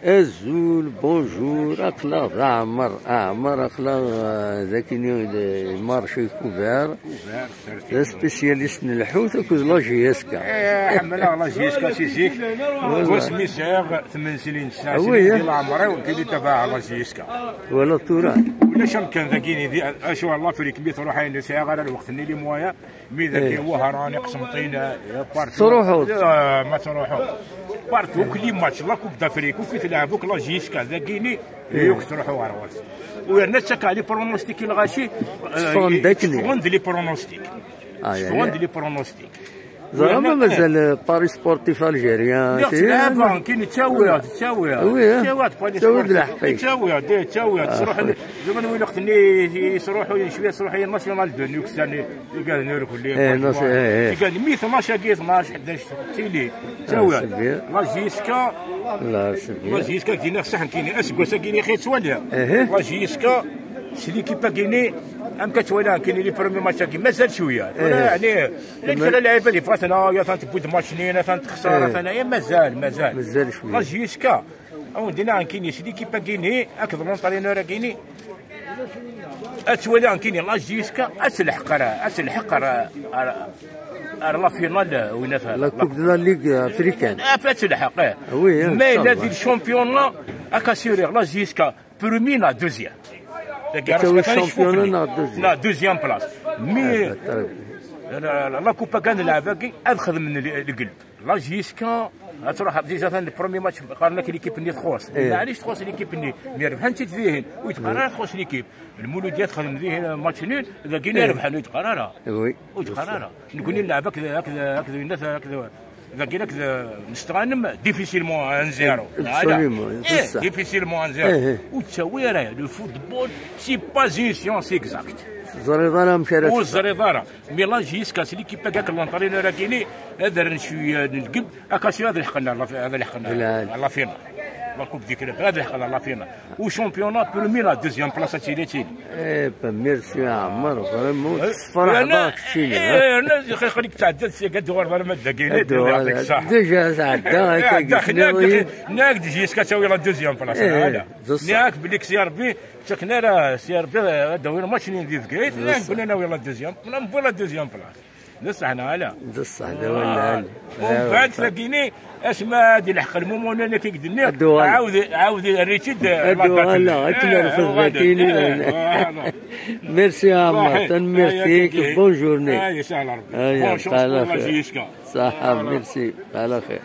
Azul, bonjour, akhlaq Aamar, akhlaq ذاك المارشي كوفار سبيسياليست من الحوت وكوز لاجياسكا. حملا لاجياسكا تيجيك واسمي ساغ 8 سنين 9 سنين ديال عمري وكيدي تبع لاجياسكا ولا توران ولا شام كان ذاكيني دي اشوا الله فريك بيت روح عين ساغ على الوقت اللي مويا مي ذاك هو هراني قسمطين بارتو تروحوا ما تروحوا بارتو كل ماتش لا كوب دافريك وكي تلعبوك لاجياسكا ذاكيني يوك تروحوا غارواس ورنا على برونوستيك الغاشي فوند لي برونوستيك فوند لي برونوستيك زعما مازال باري سبورتيف الجيريان تلعب كاين تساويات تروح زعما وين وقت اللي يروحوا شويه يروحوا الناسيونال دو نيوكس ثاني قال نورك اللي قال 112 كي 12 11 تيلي تساويات لاجيسكا لاجيسكا كاين صح كاين اسكوسا كاين خير سوالها لاجيسكا سي ليكيبا كايني ام كتولى كاين لي برومي ماتش كي مازال شويه يعني كاين اللعيبه اللي فاتنا يا تنتبود ماتش نين تنتخسر ثاني مازال شويه لاجيسكا او دينا كاين سي ليكيبا كايني اكثر من طرينور كايني اتولى كاين لاجيسكا اتلحق لا فينال وين لا كوب دو لا ليغ افريكان فتلحق مي الذي الشامبيون اكاسيوري لاجيسكا برومي لا دوزيام لا دوزيام بلاص مي لا كوبا كان لعبها ادخل من القلب لاجيسكا تروح ديجا ثاني البرومي ماتش قارنا كي ليكيب ني تخوص معليش تخوص ليكيب ني ربح انت فيهن ويتقرر تخوص ليكيب المولود يدخل من فيه ماتش نيل اذا كاين ربح ويتقرر ويتقرر نكون نلعب هكذا الناس هكذا إذا كاين هكذا نستغنم ديفيسيلمون 1-0 ديفيسيلمون 1-0 وتساوي راه لو فوتبول سي با زون سيونس اكزاكت الزريضاره مشارات والزريضاره مي لاجيسكا سي ليكيبا كاك لونطرينور كايني هذا شويه نلقب اكاسيو هذا لحقنا لا فينا لا كوب ديك هذا لحقنا لا فينا وشامبيونا برومي لا دوزيام بلاصه تيلي ميرسي عمر فريمون الصفر حضاك شيني انا خليك تعدى سي كدور ولا ما كاين ديجا تعدى ناك جيسكا تساوي لا دوزيام بلاصه هذا ناك بليك سي ربي تكنا راه سي ربي داوي ماتش ندير كايت قلنا ناوي لا دوزيام لا دوزيام بلاص نصح انا لا نصح ولا ومن بعد تلاقيني اسماء ديال الحق المهم انا كيقدني عاود الريتيد لا كنا في ميرسي عمر ميرسي بون جورني ان شاء الله ربي بون شونس لا جيسكا صح ميرسي على خير.